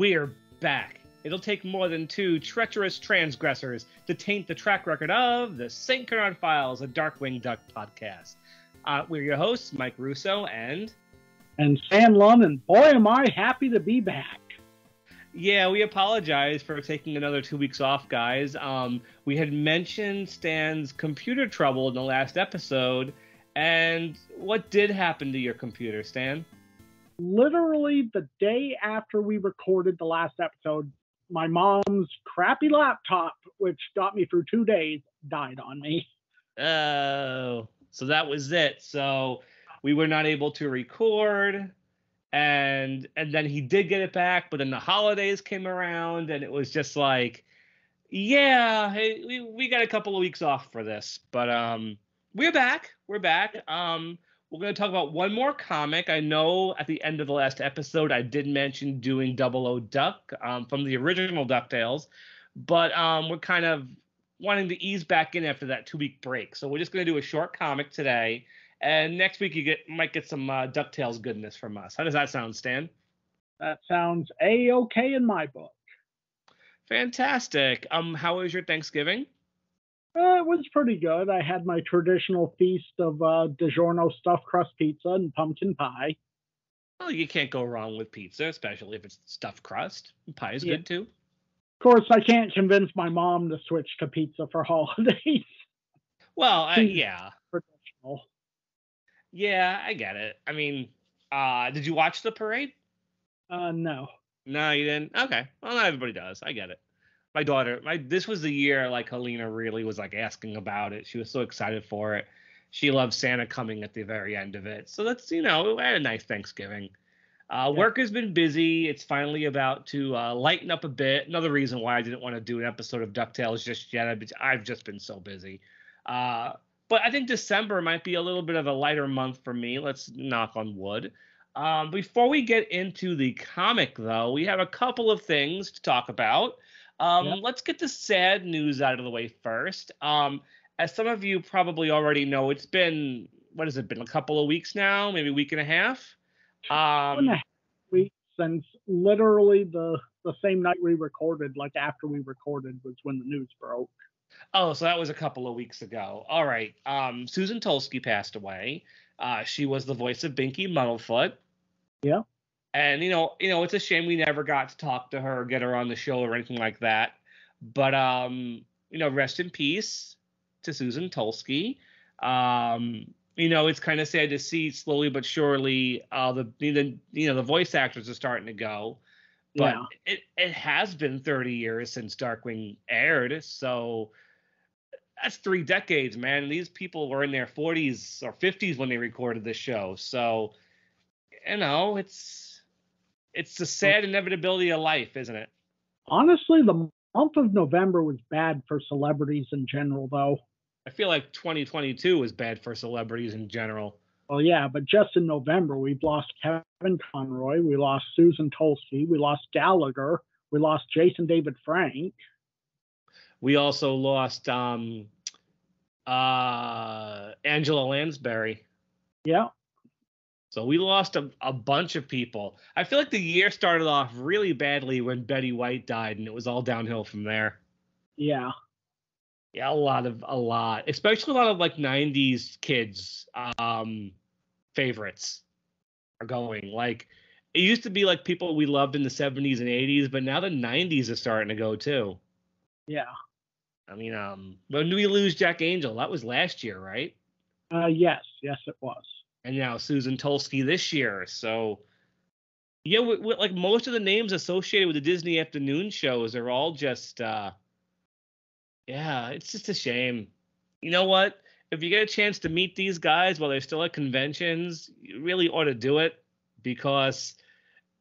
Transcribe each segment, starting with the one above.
We're back. It'll take more than two treacherous transgressors to taint the track record of the St Canard Files, a Darkwing Duck podcast. We're your hosts, Mike Russo and Stan Lund, and boy, am I happy to be back. Yeah, we apologize for taking another 2 weeks off, guys. We had mentioned Stan's computer trouble in the last episode, and what did happen to your computer, Stan? Literally the day after we recorded the last episode, my mom's crappy laptop, which got me through 2 days, died on me. Oh, so that was it. So we were not able to record, and then he did get it back, but then the holidays came around, and it was just like, yeah, hey, we got a couple of weeks off for this, but we're back. We're back. We're going to talk about one more comic. I know at the end of the last episode, I did mention doing 00 Duck from the original Ducktales, but we're kind of wanting to ease back in after that 2-week break. So we're just going to do a short comic today, and next week you might get some Ducktales goodness from us. How does that sound, Stan? That sounds A-okay in my book. Fantastic. How was your Thanksgiving? It was pretty good. I had my traditional feast of DiGiorno stuffed crust pizza and pumpkin pie. Well, you can't go wrong with pizza, especially if it's stuffed crust. Pie is good, too. Of course, I can't convince my mom to switch to pizza for holidays. Well, yeah. Traditional. Yeah, I get it. I mean, did you watch the parade? No. No, you didn't? Okay. Well, not everybody does. I get it. My daughter, this was the year like Helena really was like asking about it. She was so excited for it. She loved Santa coming at the very end of it. So that's, I had a nice Thanksgiving. Work has been busy. It's finally about to lighten up a bit. Another reason why I didn't want to do an episode of Ducktales just yet. I've just been so busy. But I think December might be a little bit of a lighter month for me. Let's knock on wood. Before we get into the comic, though, we have a couple of things to talk about. Let's get the sad news out of the way first. As some of you probably already know, it's been, what has it been, a couple of weeks now, maybe a week and a half? 2.5 weeks since literally the same night we recorded, like after we recorded was when the news broke. Oh, so that was a couple of weeks ago. All right. Susan Tolsky passed away. She was the voice of Binky Muddlefoot. Yeah. And, it's a shame we never got to talk to her or get her on the show or anything like that. But, rest in peace to Susan Tolsky. It's kind of sad to see slowly but surely the voice actors are starting to go. But it has been 30 years since Darkwing aired. So that's 3 decades, man. These people were in their 40s or 50s when they recorded this show. So, it's the sad inevitability of life, isn't it? Honestly, the month of November was bad for celebrities in general, though. I feel like 2022 was bad for celebrities in general. Well, yeah, but just in November, we've lost Kevin Conroy, we lost Susan Tolsky, we lost Gallagher, we lost Jason David Frank. We also lost Angela Lansbury. Yeah. So we lost a bunch of people. I feel like the year started off really badly when Betty White died, and it was all downhill from there. Yeah. Yeah, a lot. Especially a lot of like 90s kids favorites are going. Like, it used to be like people we loved in the 70s and 80s, but now the 90s are starting to go too. Yeah. I mean, when did we lose Jack Angel? That was last year, right? Yes, it was. And now Susan Tolsky this year. So, yeah, like most of the names associated with the Disney afternoon shows are all just, it's just a shame. You know what? If you get a chance to meet these guys while they're still at conventions, you really ought to do it because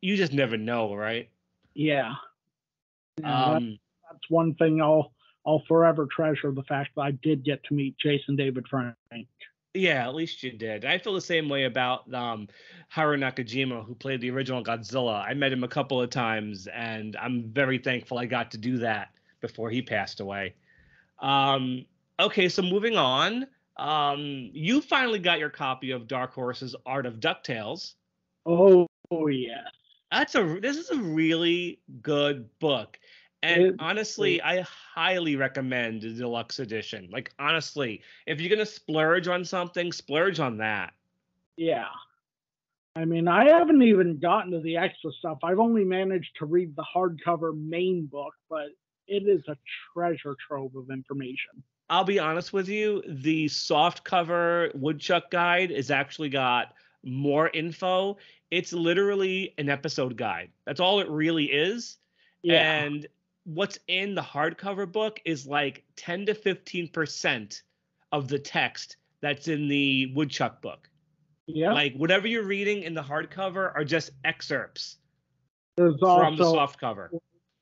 you just never know, right? Yeah. That's one thing I'll forever treasure, the fact that I did get to meet Jason David Frank. Yeah, at least you did. I feel the same way about Haru Nakajima, who played the original Godzilla. I met him a couple of times, and I'm very thankful I got to do that before he passed away. Okay, so moving on. You finally got your copy of Dark Horse's Art of Ducktales. Oh yes. This is a really good book. And honestly, I highly recommend the deluxe edition. Like, honestly, if you're going to splurge on something, splurge on that. Yeah. I mean, I haven't even gotten to the extra stuff. I've only managed to read the hardcover main book, but it is a treasure trove of information. I'll be honest with you, the soft cover Woodchuck guide has actually got more info. It's literally an episode guide. That's all it really is. Yeah. And what's in the hardcover book is like 10 to 15% of the text that's in the Woodchuck book. Yeah. Like whatever you're reading in the hardcover are just excerpts from the soft cover.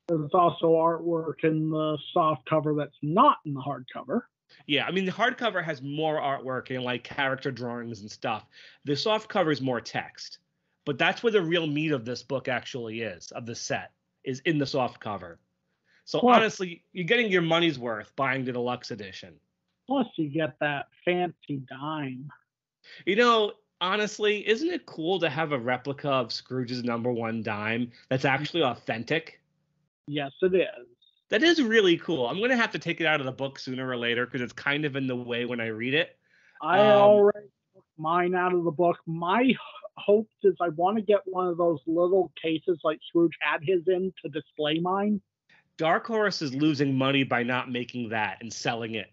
There's also artwork in the soft cover that's not in the hardcover. Yeah, I mean, the hardcover has more artwork and like character drawings and stuff. The soft cover is more text. But that's where the real meat of this book actually is, of the set, is in the soft cover. So honestly, you're getting your money's worth buying the deluxe edition. Plus, you get that fancy dime. You know, honestly, isn't it cool to have a replica of Scrooge's #1 dime that's actually authentic? Yes, it is. That is really cool. I'm going to have to take it out of the book sooner or later because it's kind of in the way when I read it. I already took mine out of the book. My hopes is I want to get one of those little cases like Scrooge had his in to display mine. Dark Horse is losing money by not making that and selling it.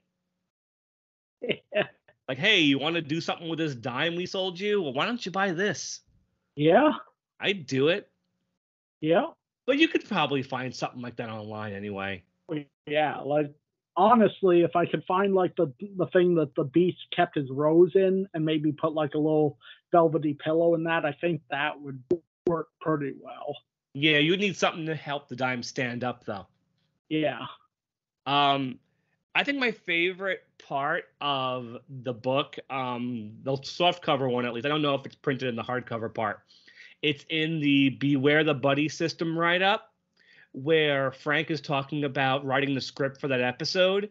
Like, hey, you want to do something with this dime we sold you? Well, why don't you buy this? Yeah. I'd do it. Yeah. But you could probably find something like that online anyway. Yeah, like honestly, if I could find like the thing that the Beast kept his rose in and maybe put like a little velvety pillow in that, I think that would work pretty well. Yeah, you need something to help the dime stand up though. Yeah. I think my favorite part of the book, the soft cover one at least, I don't know if it's printed in the hardcover part. It's in the Beware the Buddy System write-up, where Frank is talking about writing the script for that episode.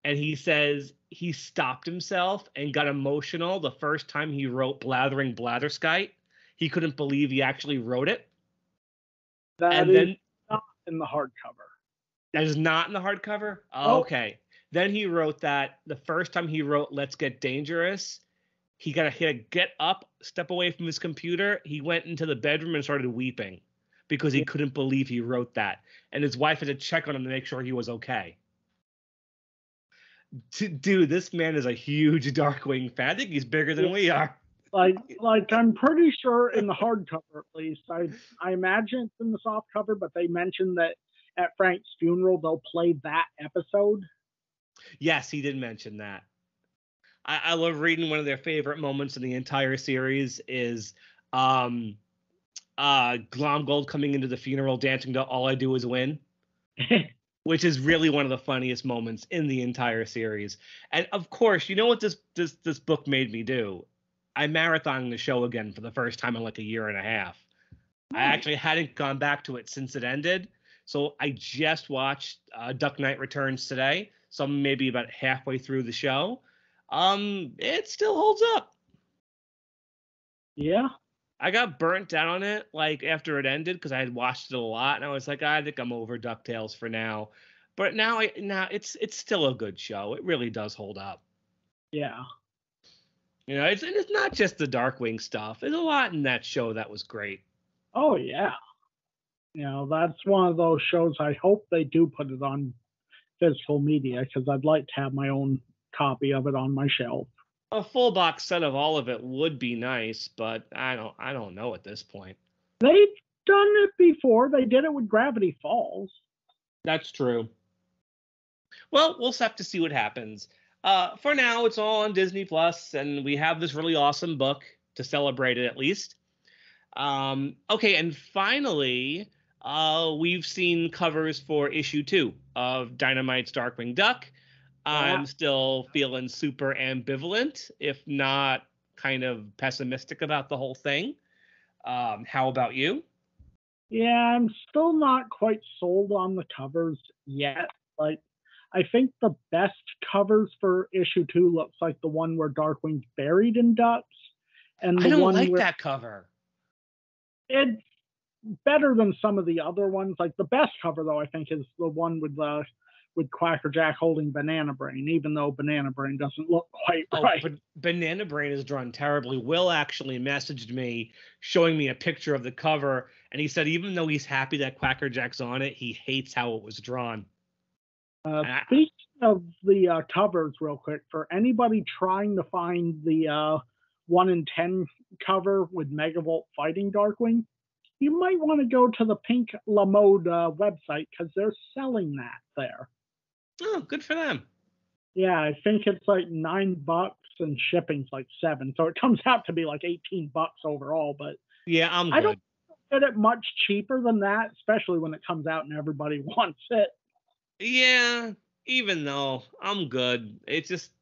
And he says he stopped himself and got emotional the first time he wrote Blathering Blatherskite. He couldn't believe he actually wrote it. That is not in the hardcover. That is not in the hardcover? Oh, okay. Then he wrote that the first time he wrote Let's Get Dangerous, he had to get up, step away from his computer. He went into the bedroom and started weeping because he couldn't believe he wrote that. And his wife had to check on him to make sure he was okay. Dude, this man is a huge Darkwing fan. I think he's bigger than we are. Like I'm pretty sure in the hardcover, at least. I imagine it's in the soft cover, but they mentioned that at Frank's funeral they'll play that episode. Yes, he did mention that. I love reading one of their favorite moments in the entire series is Glomgold coming into the funeral dancing to All I Do Is Win, which is really one of the funniest moments in the entire series. And of course, you know what this book made me do? I marathoned the show again for the first time in like a year and a half. I actually hadn't gone back to it since it ended. So I just watched Duck Knight Returns today. So I'm maybe about halfway through the show. It still holds up. Yeah. I got burnt out on it like after it ended because I had watched it a lot and I was like, I think I'm over DuckTales for now. But now it's still a good show. It really does hold up. Yeah. You know, it's not just the Darkwing stuff. There's a lot in that show that was great. Oh yeah. You know, that's one of those shows I hope they do put it on physical media because I'd like to have my own copy of it on my shelf. A full box set of all of it would be nice, but I don't know at this point. They've done it before. They did it with Gravity Falls. That's true. Well, we'll have to see what happens. For now, it's all on Disney Plus, and we have this really awesome book to celebrate it at least. Okay, and finally, we've seen covers for issue 2 of Dynamite's Darkwing Duck. I'm still feeling super ambivalent, if not kind of pessimistic about the whole thing. How about you? Yeah, I'm still not quite sold on the covers yet. Like, I think the best covers for issue 2 looks like the one where Darkwing's buried in ducks. And I don't like that cover. It's better than some of the other ones. Like the best cover though, I think, is the one with Quacker Jack holding Banana Brain, even though Banana Brain doesn't look quite right. But Banana Brain is drawn terribly. Will actually messaged me showing me a picture of the cover, and he said even though he's happy that Quacker Jack's on it, he hates how it was drawn. Speaking of the covers, real quick, for anybody trying to find the 1 in 10 cover with Megavolt fighting Darkwing, you might want to go to the Pink LaMode website because they're selling that there. Oh, good for them. Yeah, I think it's like $9 and shipping's like $7, so it comes out to be like $18 overall. But yeah, I don't get it much cheaper than that, especially when it comes out and everybody wants it. Yeah, even though I'm good, it's just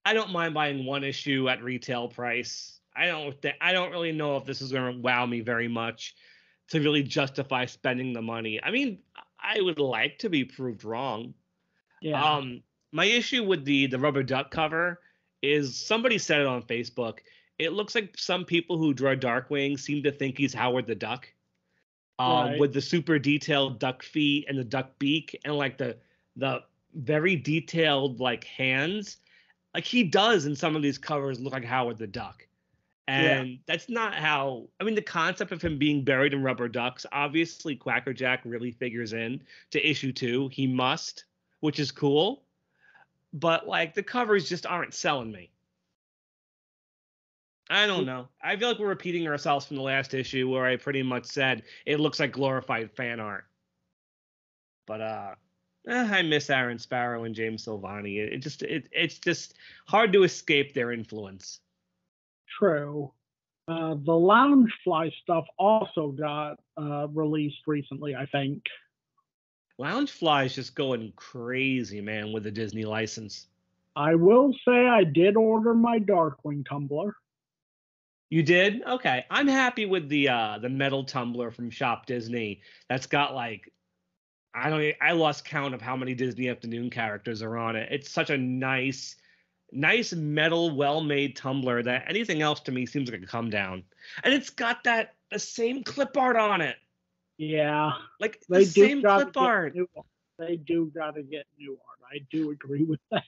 I don't mind buying one issue at retail price. I don't really know if this is going to wow me very much to really justify spending the money. I mean, I would like to be proved wrong. Yeah. My issue with the rubber duck cover is somebody said it on Facebook. It looks like some people who draw Darkwing seem to think he's Howard the Duck. Right. With the super detailed duck feet and the duck beak and like the very detailed like hands. Like he does in some of these covers look like Howard the Duck. And that's not how, I mean, the concept of him being buried in rubber ducks, obviously Quacker Jack really figures in to issue 2. He must, which is cool. But like the covers just aren't selling me. I don't know. I feel like we're repeating ourselves from the last issue where I pretty much said it looks like glorified fan art. But I miss Aaron Sparrow and James Silvani. It's just hard to escape their influence. True. The Loungefly stuff also got released recently, I think. Loungefly is just going crazy, man, with the Disney license. I will say I did order my Darkwing tumbler. You did? Okay. I'm happy with the metal tumbler from Shop Disney. That's got like I lost count of how many Disney Afternoon characters are on it. It's such a nice metal, well-made tumbler that anything else to me seems like a come down. And it's got the same clip art on it. Yeah. Like the same clip art. They do gotta get new art. I do agree with that.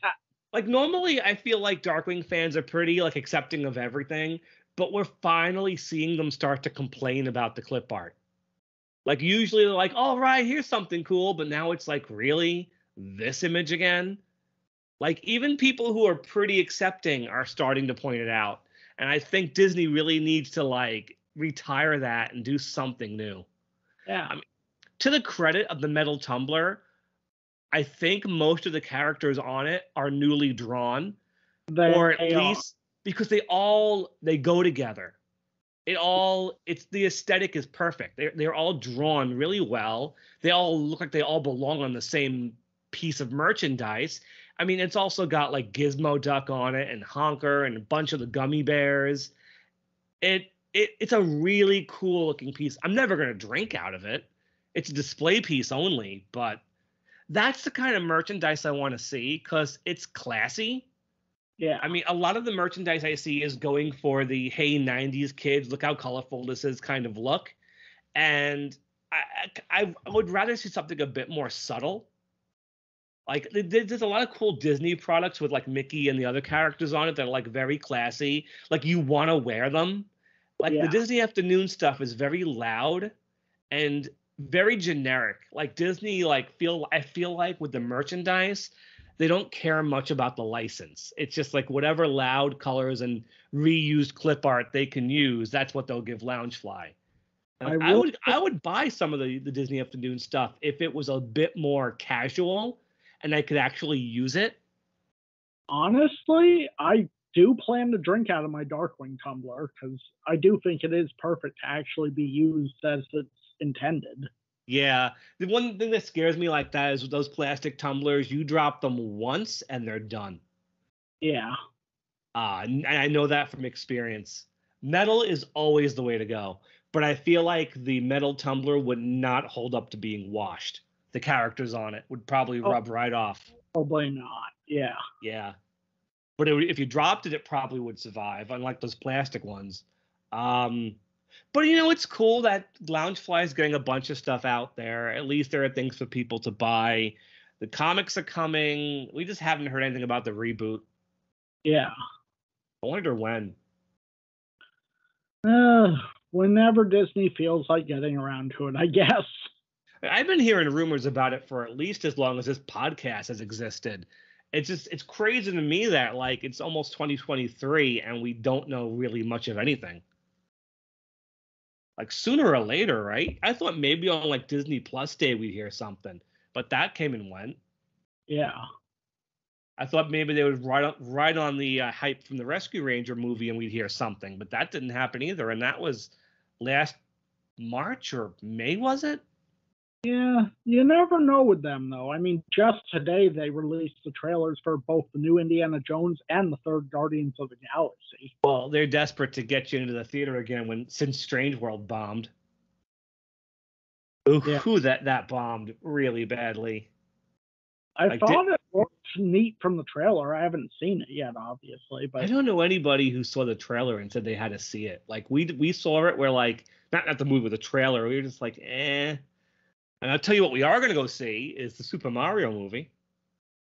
Like normally I feel like Darkwing fans are pretty like accepting of everything, but we're finally seeing them start to complain about the clip art. Like usually they're like, all right, here's something cool, but now it's like, really? This image again? Like even people who are pretty accepting are starting to point it out. And I think Disney really needs to like retire that and do something new. Yeah. I mean, to the credit of the metal tumbler, I think most of the characters on it are newly drawn, or at least because they go together. It's the aesthetic is perfect. They're all drawn really well. They all look like they all belong on the same piece of merchandise. I mean, it's also got like Gizmo Duck on it and Honker and a bunch of the gummy bears. It's a really cool looking piece. I'm never going to drink out of it. It's a display piece only, but that's the kind of merchandise I want to see because it's classy. Yeah. I mean, a lot of the merchandise I see is going for the, hey, 90s kids, look how colorful this is kind of look. And I would rather see something a bit more subtle. Like, there's a lot of cool Disney products with, like, Mickey and the other characters on it that are, like, very classy. Like, you want to wear them. Like, the Disney Afternoon stuff is very loud and very generic. Like, Disney, like, I feel like with the merchandise, they don't care much about the license. It's just like whatever loud colors and reused clip art they can use, that's what they'll give Loungefly. I would buy some of the Disney Afternoon stuff if it was a bit more casual and I could actually use it. Honestly, I do plan to drink out of my Darkwing tumbler because I do think it is perfect to actually be used as it's intended. Yeah, the one thing that scares me like that is with those plastic tumblers, you drop them once and they're done. Yeah. And I know that from experience. Metal is always the way to go, but I feel like the metal tumbler would not hold up to being washed. The characters on it would probably rub right off. Probably not. Yeah. Yeah. But if you dropped it, it probably would survive, unlike those plastic ones. But it's cool that Loungefly is getting a bunch of stuff out there. At least there are things for people to buy. The comics are coming. We just haven't heard anything about the reboot. Yeah. I wonder when. Whenever Disney feels like getting around to it, I guess. I've been hearing rumors about it for at least as long as this podcast has existed. It's crazy to me that like it's almost 2023 and we don't know really much of anything. Like sooner or later, right? I thought maybe on like Disney Plus Day we'd hear something, but that came and went. Yeah. I thought maybe they would ride on the hype from the Rescue Ranger movie and we'd hear something, but that didn't happen either. And that was last March or May, was it? Yeah, you never know with them, though. I mean, just today they released the trailers for both the new Indiana Jones and the third Guardians of the Galaxy. Well, they're desperate to get you into the theater again since Strange World bombed. Ooh, yeah. that bombed really badly. I thought it looked neat from the trailer. I haven't seen it yet, obviously, but I don't know anybody who saw the trailer and said they had to see it. Like we saw it, we're like not the movie with the trailer. We were just like, eh. And I'll tell you what we are going to go see is the Super Mario movie.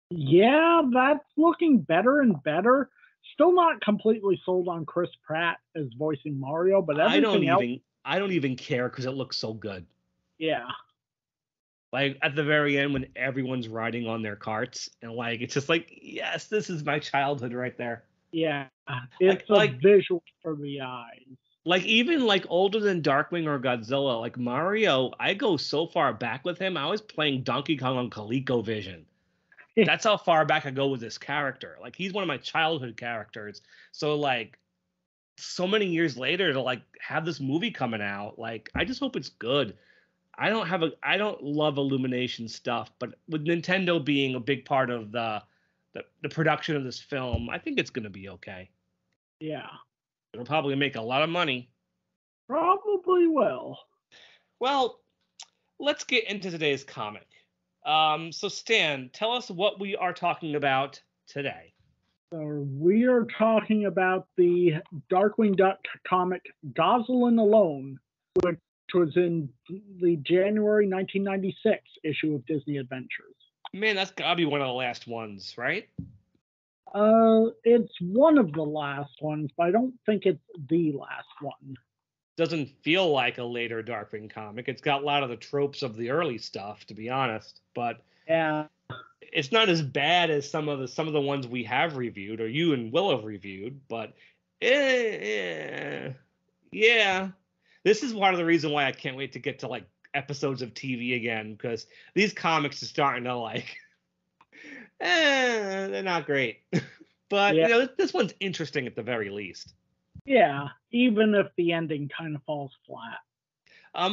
Yeah, that's looking better and better. Still not completely sold on Chris Pratt as voicing Mario, but everything else... I don't even care because it looks so good. Yeah. Like at the very end when everyone's riding on their carts and like it's just like, yes, this is my childhood right there. Yeah. It's like visual for the eyes. Like even like older than Darkwing or Godzilla, like Mario, I go so far back with him. I was playing Donkey Kong on ColecoVision. That's how far back I go with this character. Like he's one of my childhood characters. So like so many years later to like have this movie coming out, like I just hope it's good. I don't love Illumination stuff, but with Nintendo being a big part of the production of this film, I think it's going to be okay. Yeah. It'll probably make a lot of money. Probably will. Well, let's get into today's comic. So Stan, tell us what we are talking about today. So we are talking about the Darkwing Duck comic Gosalyn Alone, which was in the January 1996 issue of Disney Adventures. Man, that's gotta be one of the last ones, right? It's one of the last ones, but I don't think it's the last one. Doesn't feel like a later Darkwing comic. It's got a lot of the tropes of the early stuff, to be honest. But yeah, it's not as bad as some of the ones we have reviewed or you and Will have reviewed. But yeah, this is part of the reason why I can't wait to get to like episodes of TV again, because these comics are starting to like. They're not great. But, yeah. This one's interesting at the very least. Yeah, even if the ending kind of falls flat.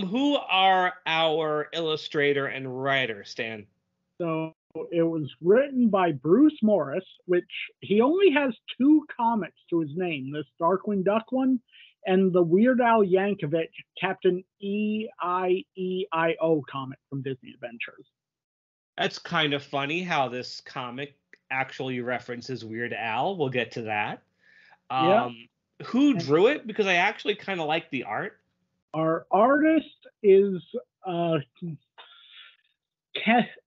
Who are our illustrator and writer, Stan? So it was written by Bruce Morris, which he only has 2 comics to his name, this Darkwing Duck one and the Weird Al Yankovic Captain EIEIO comic from Disney Adventures. That's kind of funny how this comic actually references Weird Al. We'll get to that. Yeah. Who drew it? Because I actually kind of like the art. Our artist is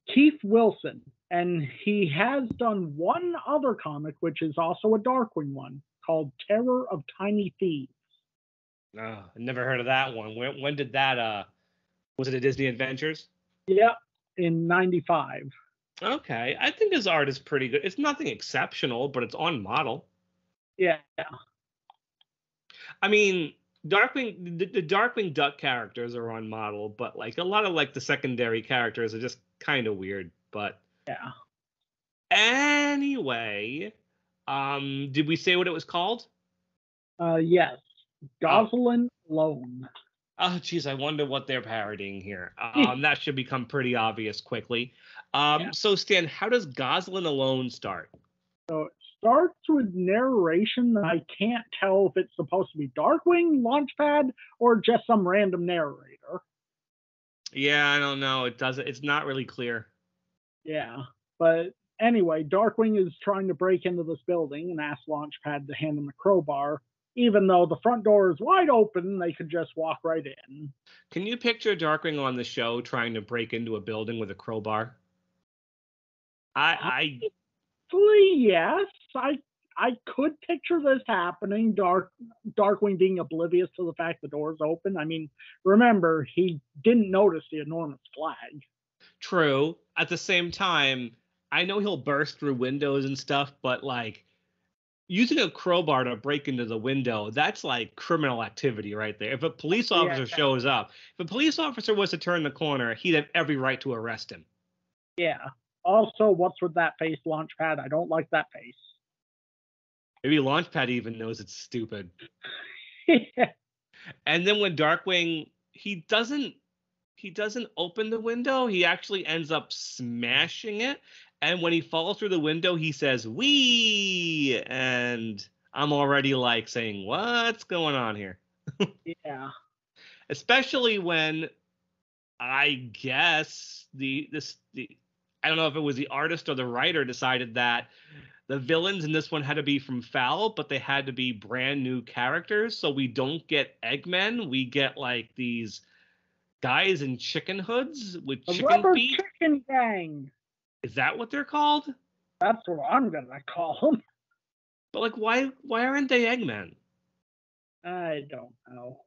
Keith Wilson, and he has done one other comic, which is also a Darkwing one, called Terror of Tiny Thieves. No, I never heard of that one. When did that? Was it a Disney Adventures? Yep. In 95. Okay, I think his art is pretty good. It's nothing exceptional, but it's on model. Yeah. I mean, the Darkwing Duck characters are on model, but like a lot of like the secondary characters are just kind of weird. But yeah. Anyway, did we say what it was called? Yes, Gosalyn Alone. Oh, geez, I wonder what they're parodying here. That should become pretty obvious quickly. So, Stan, how does Gosalyn Alone start? So it starts with narration. I can't tell if it's supposed to be Darkwing, Launchpad, or just some random narrator. Yeah, I don't know. It's not really clear. Yeah, but anyway, Darkwing is trying to break into this building and asks Launchpad to hand him a crowbar, even though the front door is wide open, they could just walk right in. Can you picture Darkwing on the show trying to break into a building with a crowbar? I Yes, I could picture this happening. Darkwing being oblivious to the fact the door's open. I mean, remember, he didn't notice the enormous flag. True. At the same time, I know he'll burst through windows and stuff, but like using a crowbar to break into the window, that's like criminal activity right there. If a police officer shows up, if a police officer was to turn the corner, he'd have every right to arrest him. Yeah. Also, what's with that face, Launchpad? I don't like that face. Maybe Launchpad even knows it's stupid. And then when Darkwing, he doesn't open the window. He actually ends up smashing it. And when he falls through the window, he says, "Wee!" And I'm already like saying, what's going on here? Yeah. Especially when I guess I don't know if it was the artist or the writer decided that the villains in this one had to be from Fowl, but they had to be brand new characters. So we don't get Eggmen. We get like these guys in chicken hoods with the chicken rubber feet. Chicken gang. Is that what they're called? That's what I'm gonna call them. But like, why aren't they Eggmen? I don't know.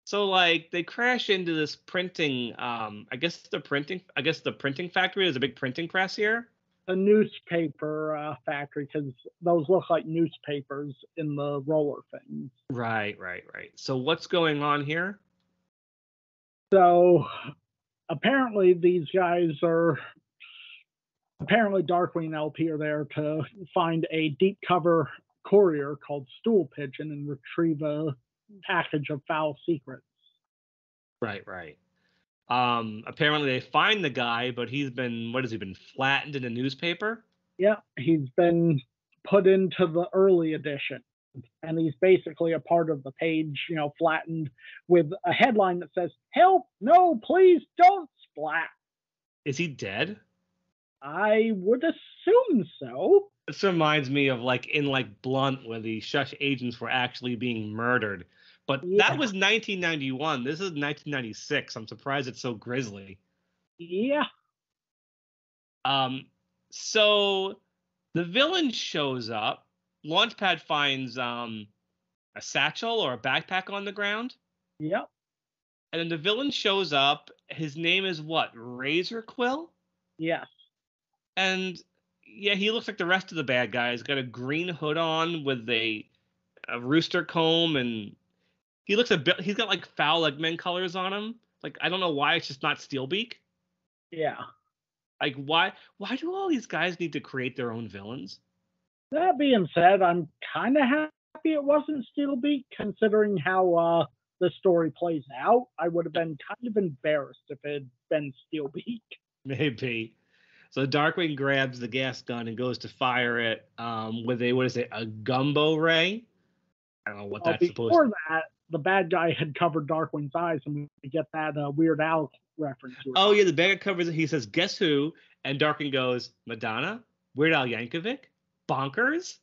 So like they crash into this printing. I guess the printing factory is a big printing press here. A newspaper factory, because those look like newspapers in the roller things. Right. So what's going on here? So apparently these guys are. Apparently Darkwing and LP are there to find a deep cover courier called Stool Pigeon and retrieve a package of Foul secrets. Right. Apparently they find the guy, but he's been flattened in a newspaper? Yeah, he's been put into the early edition. And he's basically a part of the page, flattened with a headline that says, "Help! No, please don't splat." Is he dead? I would assume so. This reminds me of in Blunt, where the Shush agents were actually being murdered. But that was 1991. This is 1996. I'm surprised it's so grisly. Yeah. So the villain shows up. Launchpad finds a satchel or a backpack on the ground. Yep. And then the villain shows up. His name is what? Razor Quill? Yes. And yeah, he looks like the rest of the bad guys. He's got a green hood on with a rooster comb, and he's got like foul Eggman colors on him. Like, I don't know why it's just not Steelbeak. Yeah. Like, why do all these guys need to create their own villains? That being said, I'm kind of happy it wasn't Steelbeak, considering how the story plays out. I would have been kind of embarrassed if it had been Steelbeak. Maybe. So Darkwing grabs the gas gun and goes to fire it with a gumbo ray? I don't know what that's supposed to be. Before that, the bad guy had covered Darkwing's eyes, and we get that Weird Al reference. Oh, yeah, the bad guy covers it. He says, "Guess who?" And Darkwing goes, "Madonna? Weird Al Yankovic? Bonkers?"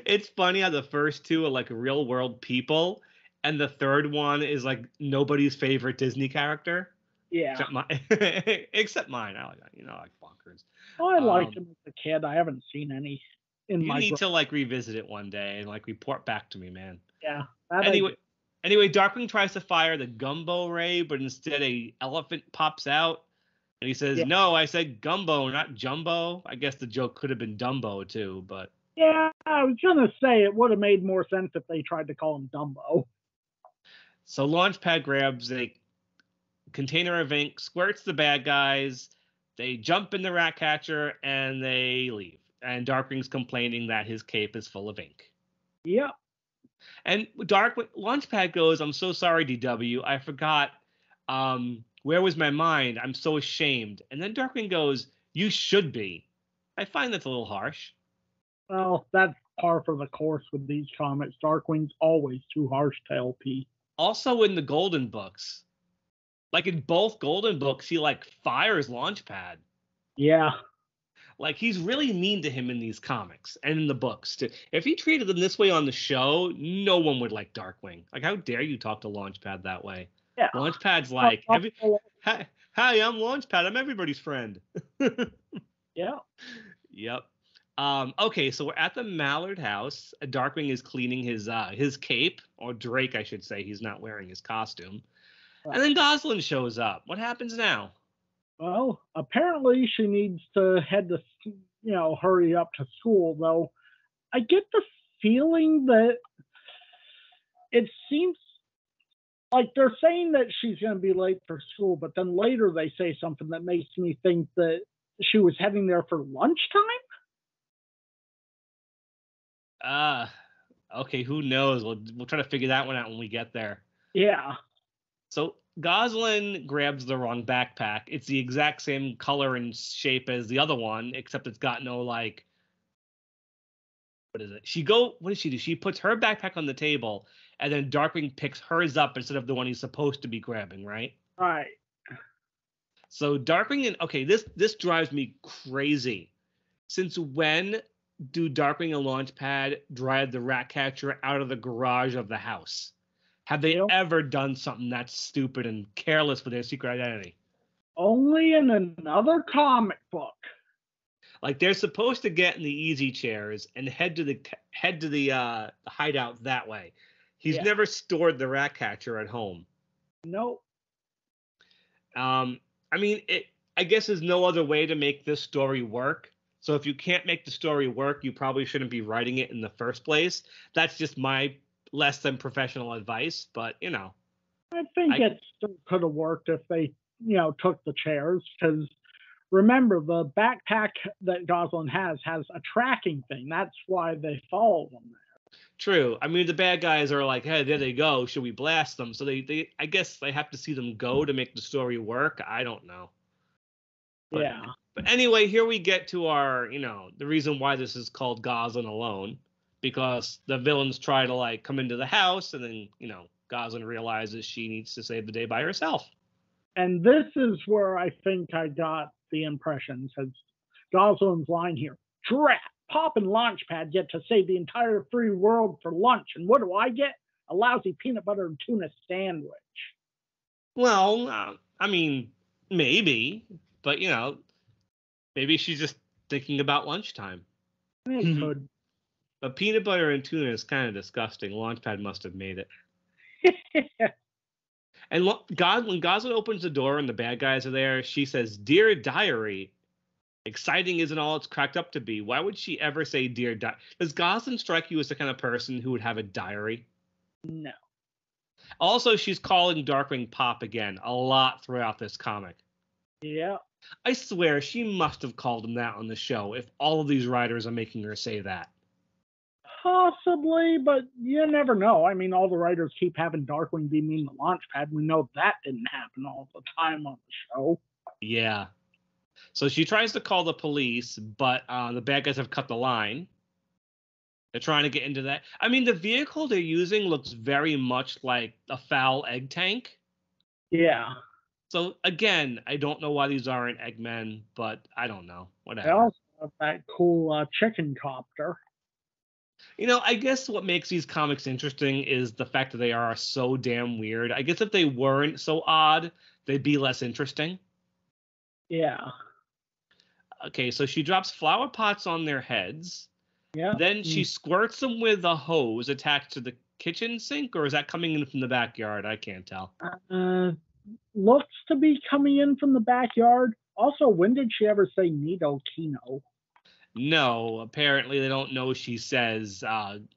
It's funny how the first two are like real world people, and the third one is like nobody's favorite Disney character. Yeah. Except mine. I like Bonkers. Oh, I liked him as a kid. I haven't seen any in you my. You need to revisit it one day and report back to me, man. Yeah. Anyway, Darkwing tries to fire the gumbo ray, but instead a elephant pops out, and he says, "No, I said gumbo, not jumbo." I guess the joke could have been Dumbo too, but. Yeah, I was gonna say it would have made more sense if they tried to call him Dumbo. So Launchpad grabs a container of ink, squirts the bad guys, they jump in the Ratcatcher, and they leave. And Darkwing's complaining that his cape is full of ink. Yep. And Launchpad goes, "I'm so sorry, DW. I forgot. Where was my mind? I'm so ashamed." And then Darkwing goes, "You should be." I find that's a little harsh. Well, that's par for the course with these comics. Darkwing's always too harsh to LP. Also in the Golden books. In both Golden books, he fires Launchpad. Yeah. Like, he's really mean to him in these comics and in the books too. If he treated him this way on the show, no one would like Darkwing. Like, how dare you talk to Launchpad that way? Yeah. Launchpad's like, hi, I'm Launchpad. I'm everybody's friend. Yeah. Yep. Okay, so we're at the Mallard house. Darkwing is cleaning his cape, or Drake, I should say. He's not wearing his costume. And then Gosalyn shows up. What happens now? Well, apparently she needs to head to, hurry up to school, though. I get the feeling that it seems like they're saying that she's going to be late for school, but then later they say something that makes me think that she was heading there for lunchtime. Okay, who knows? We'll try to figure that one out when we get there. Yeah. So Gosalyn grabs the wrong backpack. It's the exact same color and shape as the other one, except it's got no, like, what is it? What does she do? She puts her backpack on the table, and then Darkwing picks hers up instead of the one he's supposed to be grabbing, right? Right. So Darkwing this drives me crazy. Since when do Darkwing and Launchpad drive the Ratcatcher out of the garage of the house? Have they ever done something that's stupid and careless with their secret identity? Only in another comic book. Like, they're supposed to get in the easy chairs and head to the hideout that way. He's never stored the Ratcatcher at home. Nope. I mean, I guess there's no other way to make this story work. So if you can't make the story work, you probably shouldn't be writing it in the first place. That's just my less than professional advice, but I think it still could have worked if they, took the chairs, because remember, the backpack that Gosalyn has a tracking thing. That's why they follow them there. True. I mean, the bad guys are like, hey, there they go. Should we blast them? So they I guess they have to see them go to make the story work. I don't know. But anyway, here we get to our, the reason why this is called Gosalyn Alone, because the villains try to, like, come into the house, and then, Gosalyn realizes she needs to save the day by herself. And this is where I think I got the impression, because Gosalyn's line here, "Drat, Pop and Launchpad get to save the entire free world for lunch, and what do I get? A lousy peanut butter and tuna sandwich." Well, I mean, maybe, but, maybe she's just thinking about lunchtime. It could. But peanut butter and tuna is kind of disgusting. Launchpad must have made it. And when Gosalyn opens the door and the bad guys are there, she says, "Dear Diary, exciting isn't all it's cracked up to be." Why would she ever say Dear Diary? Does Gosalyn strike you as the kind of person who would have a diary? No. Also, she's calling Darkwing Pop again a lot throughout this comic. Yeah. I swear she must have called him that on the show if all of these writers are making her say that. Possibly, but you never know. I mean, all the writers keep having Darkwing be mean to Launchpad. We know that didn't happen all the time on the show. Yeah. So she tries to call the police, but the bad guys have cut the line. They're trying to get into that. I mean, the vehicle they're using looks very much like a foul egg tank. Yeah. So, again, I don't know why these aren't Eggmen, but I don't know. Whatever. They also have that cool chicken copter. I guess what makes these comics interesting is the fact that they are so damn weird. I guess if they weren't so odd, they'd be less interesting. Yeah. Okay, so she drops flower pots on their heads. Yeah. Then she squirts them with a hose attached to the kitchen sink, or is that coming in from the backyard? I can't tell. Looks to be coming in from the backyard. Also, when did she ever say Nido Kino? No, apparently they don't know she says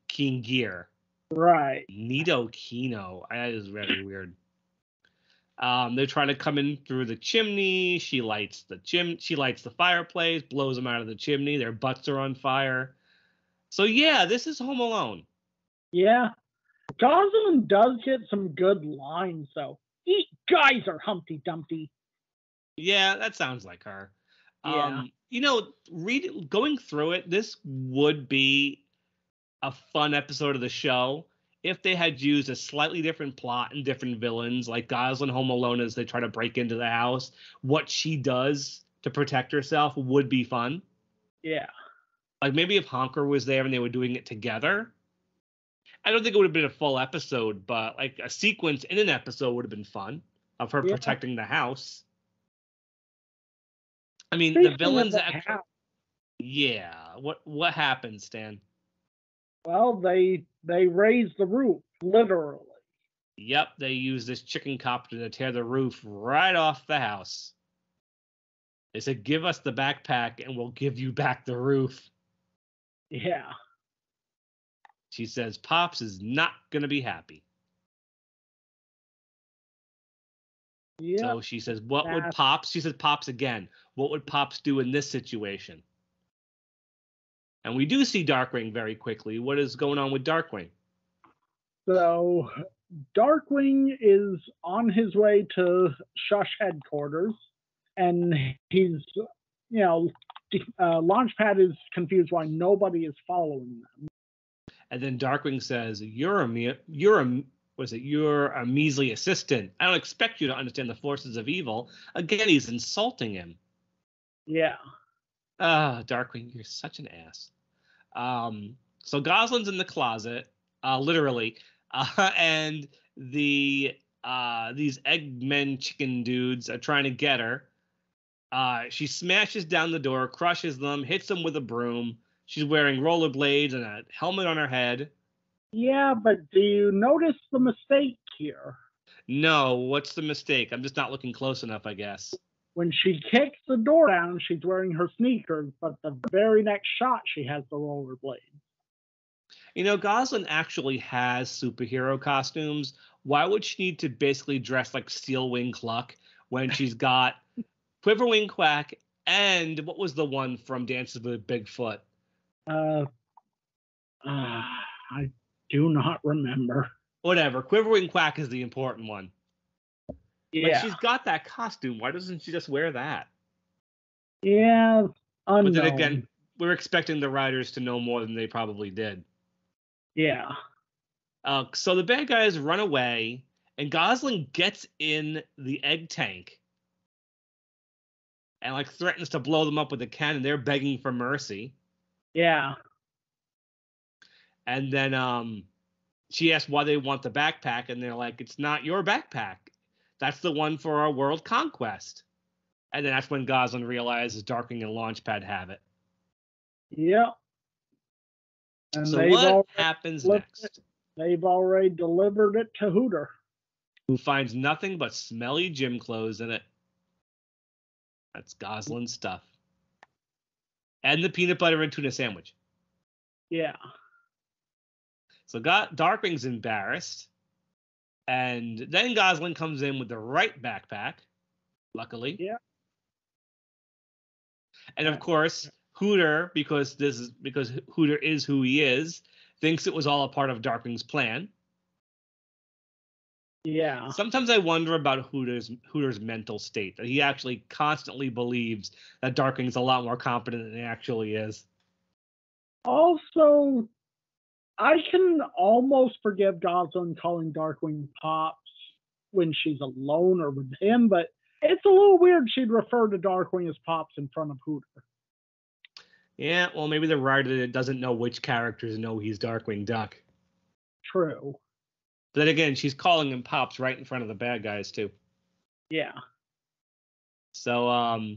King Gear. Right. Nido Kino. That is very weird. They're trying to come in through the chimney. She lights the fireplace, blows them out of the chimney. Their butts are on fire. So yeah, this is Home Alone. Yeah. Gosalyn does get some good lines, though. "Eat geyser, Humpty Dumpty." Yeah, that sounds like her. Yeah. Going through it, this would be a fun episode of the show if they had used a slightly different plot and different villains, like Gosalyn Home Alone as they try to break into the house. What she does to protect herself would be fun. Yeah. Like maybe if Honker was there and they were doing it together, I don't think it would have been a full episode, but like a sequence in an episode would have been fun of her Yeah. protecting the house. I mean, the Speaking of villains the actually. house, Yeah. What happened, Stan? well, they raised the roof, literally. Yep, they used this chicken copter to tear the roof right off the house. They said, "Give us the backpack, and we'll give you back the roof." Yeah. She says, "Pops is not gonna be happy." Yeah. So she says, "What would Pops?" She says, "Pops again. What would Pops do in this situation?" And we do see Darkwing very quickly. What is going on with Darkwing? So Darkwing is on his way to Shush headquarters, and he's, Launchpad is confused why nobody is following them. And then Darkwing says, You're a measly assistant. I don't expect you to understand the forces of evil." Again, he's insulting him. Yeah. Darkwing, you're such an ass. So Gosalyn's in the closet, literally, and these Eggmen chicken dudes are trying to get her. She smashes down the door, crushes them, hits them with a broom. She's wearing rollerblades and a helmet on her head. Yeah, but do you notice the mistake here? No, what's the mistake? I'm just not looking close enough, I guess. When she kicks the door down, she's wearing her sneakers, but the very next shot, she has the rollerblades. Gosalyn actually has superhero costumes. Why would she need to basically dress like Steelwing Cluck when she's got Quiverwing Quack and what was the one from Dances with Bigfoot? I do not remember. Whatever. Quiverwing Quack is the important one. Yeah. Like, she's got that costume. Why doesn't she just wear that? Yeah, unknown. But then again, we're expecting the writers to know more than they probably did. Yeah. So the bad guys run away, and Gosalyn gets in the egg tank and like threatens to blow them up with a cannon. They're begging for mercy. Yeah. And then she asks why they want the backpack, and they're like, "It's not your backpack. That's the one for our world conquest." And then that's when Gosalyn realizes Darkwing and Launchpad have it. Yep. And so what happens next? They've already delivered it to Hooter, who finds nothing but smelly gym clothes in it. That's Gosalyn's stuff. And the peanut butter and tuna sandwich. Yeah. So Darkwing's embarrassed. And then Gosalyn comes in with the right backpack, luckily. Yeah. And of course, Hooter, because Hooter is who he is, thinks it was all a part of Darkwing's plan. Yeah. Sometimes I wonder about Hooter's mental state, that he actually constantly believes that Darkwing's a lot more competent than he actually is. Also, I can almost forgive Gosalyn calling Darkwing Pops when she's alone or with him, but it's a little weird she'd refer to Darkwing as Pops in front of Hooter. Yeah, well, maybe the writer doesn't know which characters know he's Darkwing Duck. True. But then again, she's calling him Pops right in front of the bad guys, too. Yeah. So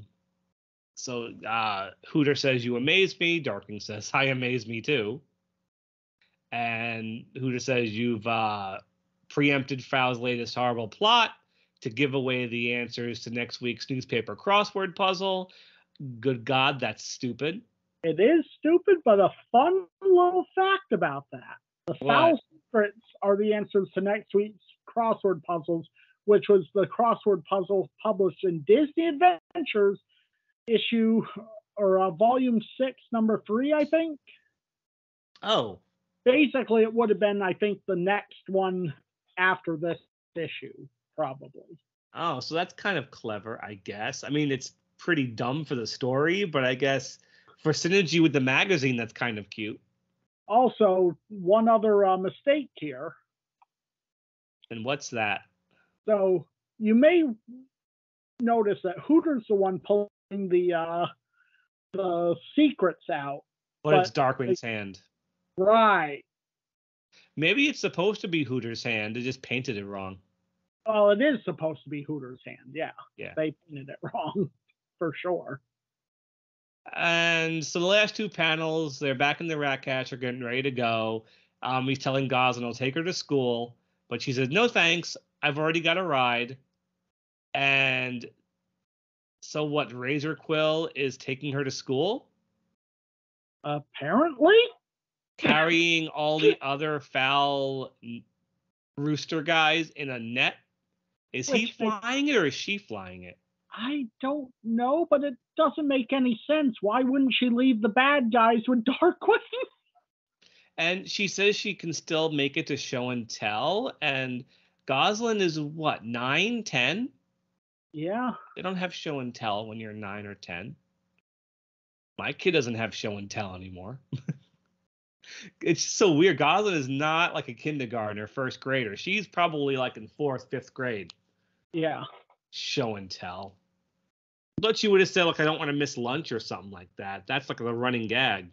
Hooter says, "You amaze me." Darkwing says, "I amaze me, too." And Hooter says, "You've preempted Frau's latest horrible plot to give away the answers to next week's newspaper crossword puzzle. Good God, that's stupid." It is stupid, but a fun little fact about that. The Foul Secrets are the answers to next week's crossword puzzles, which was the crossword puzzle published in Disney Adventures volume 6, number 3, I think. Oh. Basically, it would have been, I think, the next one after this issue, probably. Oh, so that's kind of clever, I guess. I mean, it's pretty dumb for the story, but I guess for synergy with the magazine, that's kind of cute. Also, one other mistake here. And what's that? So you may notice that Hooter's the one pulling the the secret's out. But it's Darkwing's hand. Right. Maybe it's supposed to be Hooter's hand. They just painted it wrong. Well, it is supposed to be Hooter's hand. Yeah. Yeah. They painted it wrong for sure. And so the last two panels, they're back in the rat catcher, getting ready to go. He's telling Gosalyn he'll take her to school, but she says, "No thanks, I've already got a ride." And so what? Razor Quill is taking her to school? Apparently. Carrying all the other foul rooster guys in a net? Is he flying it or is she flying it? I don't know, but it doesn't make any sense. Why wouldn't she leave the bad guys with Darkwing? And she says she can still make it to show and tell. And Gosalyn is what, 9, 10? Yeah. They don't have show and tell when you're 9 or 10. My kid doesn't have show and tell anymore. It's so weird. Gosalyn is not like a kindergartner, first grader. She's probably like in 4th, 5th grade. Yeah. Show and tell. But she would have said, like, I don't want to miss lunch or something like that. That's like the running gag.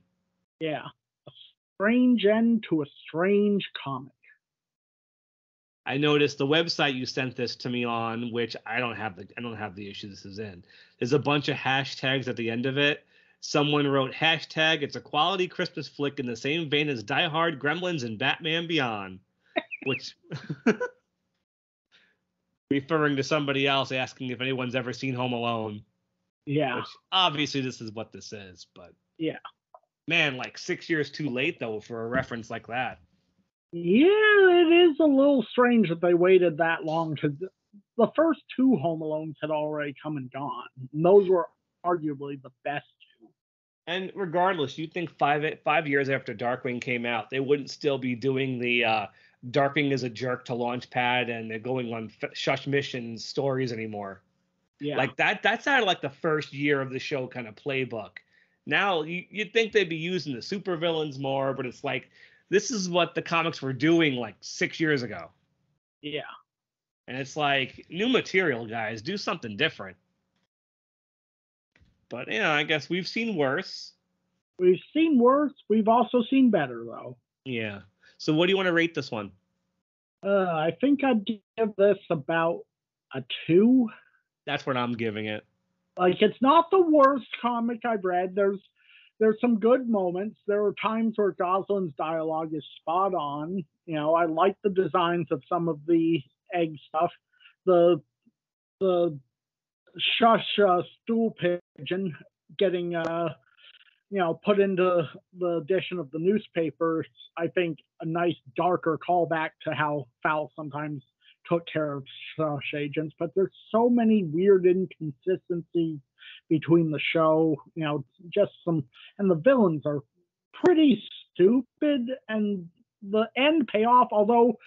Yeah. A strange end to a strange comic. I noticed the website you sent this to me on, which I don't have the issue this is in. There's a bunch of hashtags at the end of it. Someone wrote hashtag, it's a quality Christmas flick in the same vein as Die Hard, Gremlins, and Batman Beyond. Which referring to somebody else asking if anyone's ever seen Home Alone. Yeah. Which obviously this is what this is, but yeah. Man, like 6 years too late though for a reference like that. Yeah, it is a little strange that they waited that long because the first 2 Home Alones had already come and gone. And those were arguably the best 2. And regardless, you'd think 5 years after Darkwing came out, they wouldn't still be doing the Darkwing is a jerk to Launchpad and they're going on shush mission stories anymore. Yeah. Like that's out of like the first year of the show kind of playbook. Now you'd think they'd be using the supervillains more, but it's like this is what the comics were doing like 6 years ago. Yeah. And it's like new material, guys. Do something different. But yeah, I guess we've seen worse. We've seen worse. We've also seen better, though. Yeah. So what do you want to rate this one? I think I'd give this about a 2. That's what I'm giving it. Like, it's not the worst comic I've read. There's some good moments. There are times where Gosalyn's dialogue is spot on. You know, I like the designs of some of the egg stuff. The shush stool pigeon getting put into the edition of the newspaper. I think a nice darker callback to how Fowl sometimes took care of shush agents. But there's so many weird inconsistencies between the show. You know, just some, and the villains are pretty stupid, and the end payoff, although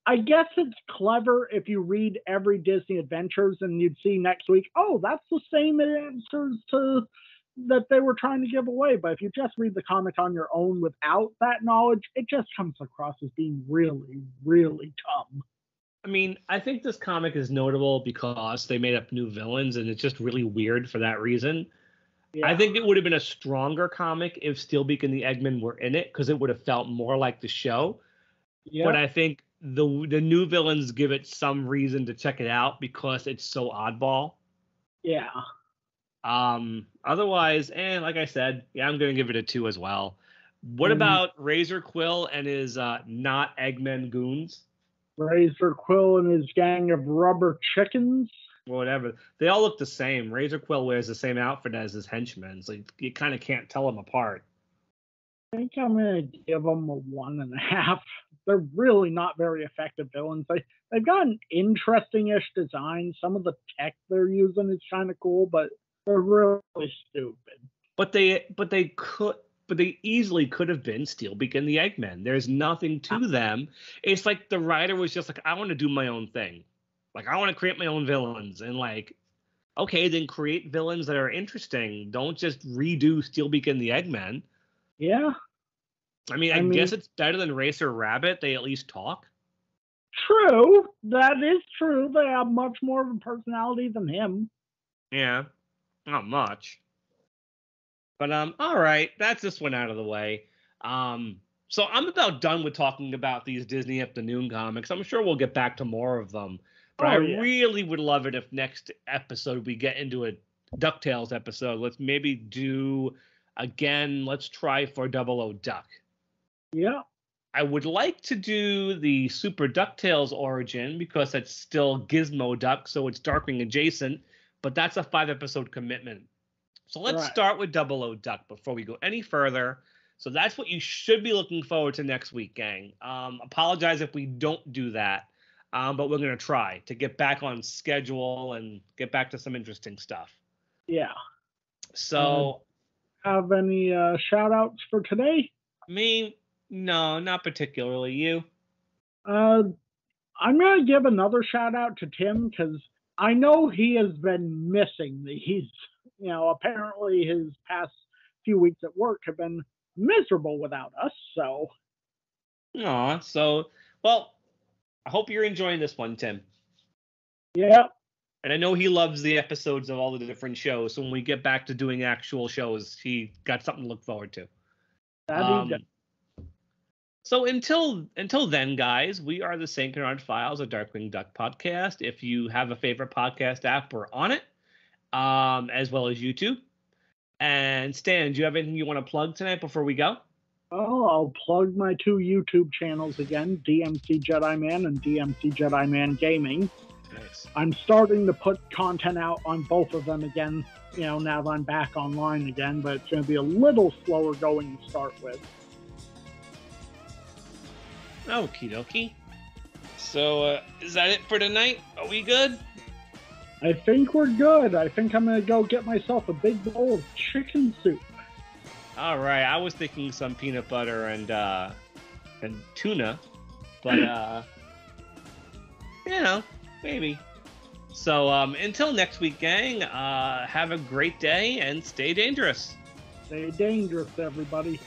I guess it's clever if you read every Disney Adventures and you'd see next week, oh, that's the same answers to that they were trying to give away. But if you just read the comic on your own without that knowledge, it just comes across as being really, really dumb. I mean, I think this comic is notable because they made up new villains, and it's just really weird for that reason. Yeah. I think it would have been a stronger comic if Steelbeak and the Eggman were in it, because it would have felt more like the show. Yeah. But I think the new villains give it some reason to check it out because it's so oddball. Yeah. Otherwise, like I said, yeah, I'm going to give it a 2 as well. What about Razor Quill and his not Eggman goons? Razor Quill and his gang of rubber chickens? Whatever. They all look the same. Razor Quill wears the same outfit as his henchmen. So you kind of can't tell them apart. I think I'm going to give them a 1.5. They're really not very effective villains. They've got an interesting-ish design. Some of the tech they're using is kind of cool, but they're really stupid. But they easily could have been Steelbeak and the Eggmen. There's nothing to them. It's like the writer was just like, I want to do my own thing. Like, I want to create my own villains. And like, okay, then create villains that are interesting. Don't just redo Steelbeak and the Eggmen. Yeah. I mean, guess it's better than Racer Rabbit. They at least talk. True. That is true. They have much more of a personality than him. Yeah. Not much. But all right, that's this one out of the way. So I'm about done with talking about these Disney Afternoon comics. I'm sure we'll get back to more of them. But I Oh yeah. really would love it if next episode we get into a DuckTales episode. Let's maybe do again, let's try for Double O Duck. Yeah. I would like to do the Super DuckTales origin because that's still Gizmo Duck, so it's Darkwing adjacent, but that's a 5-episode commitment. So let's start with Double O Duck before we go any further. So that's what you should be looking forward to next week, gang. Apologize if we don't do that, but we're going to try to get back on schedule and get back to some interesting stuff. Yeah. So, have any shout outs for today? Me, no, not particularly. You? I'm going to give another shout out to Tim because I know he has been missing these. You know, apparently his past few weeks at work have been miserable without us. So, well, I hope you're enjoying this one, Tim. Yeah. And I know he loves the episodes of all the different shows. So when we get back to doing actual shows, he got something to look forward to. So until then, guys, we are the St Canard Files, a Darkwing Duck podcast. If you have a favorite podcast app, we're on it, as well as YouTube. And Stan, do you have anything you want to plug tonight before we go? Oh, I'll plug my 2 YouTube channels again, DMC Jedi Man and DMC Jedi Man Gaming. Nice. I'm starting to put content out on both of them again, you know, now that I'm back online again, but it's going to be a little slower going to start with. Okie dokie. So, is that it for tonight? Are we good? I think we're good. I think I'm going to go get myself a big bowl of chicken soup. All right. I was thinking some peanut butter and tuna, but you know, maybe. So until next week, gang, have a great day and stay dangerous. Stay dangerous, everybody.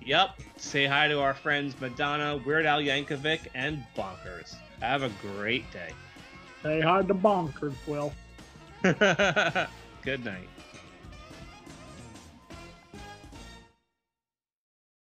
Yep. Say hi to our friends Madonna, Weird Al Yankovic, and Bonkers. Have a great day. Say hi to Bonkers, Will. Good night.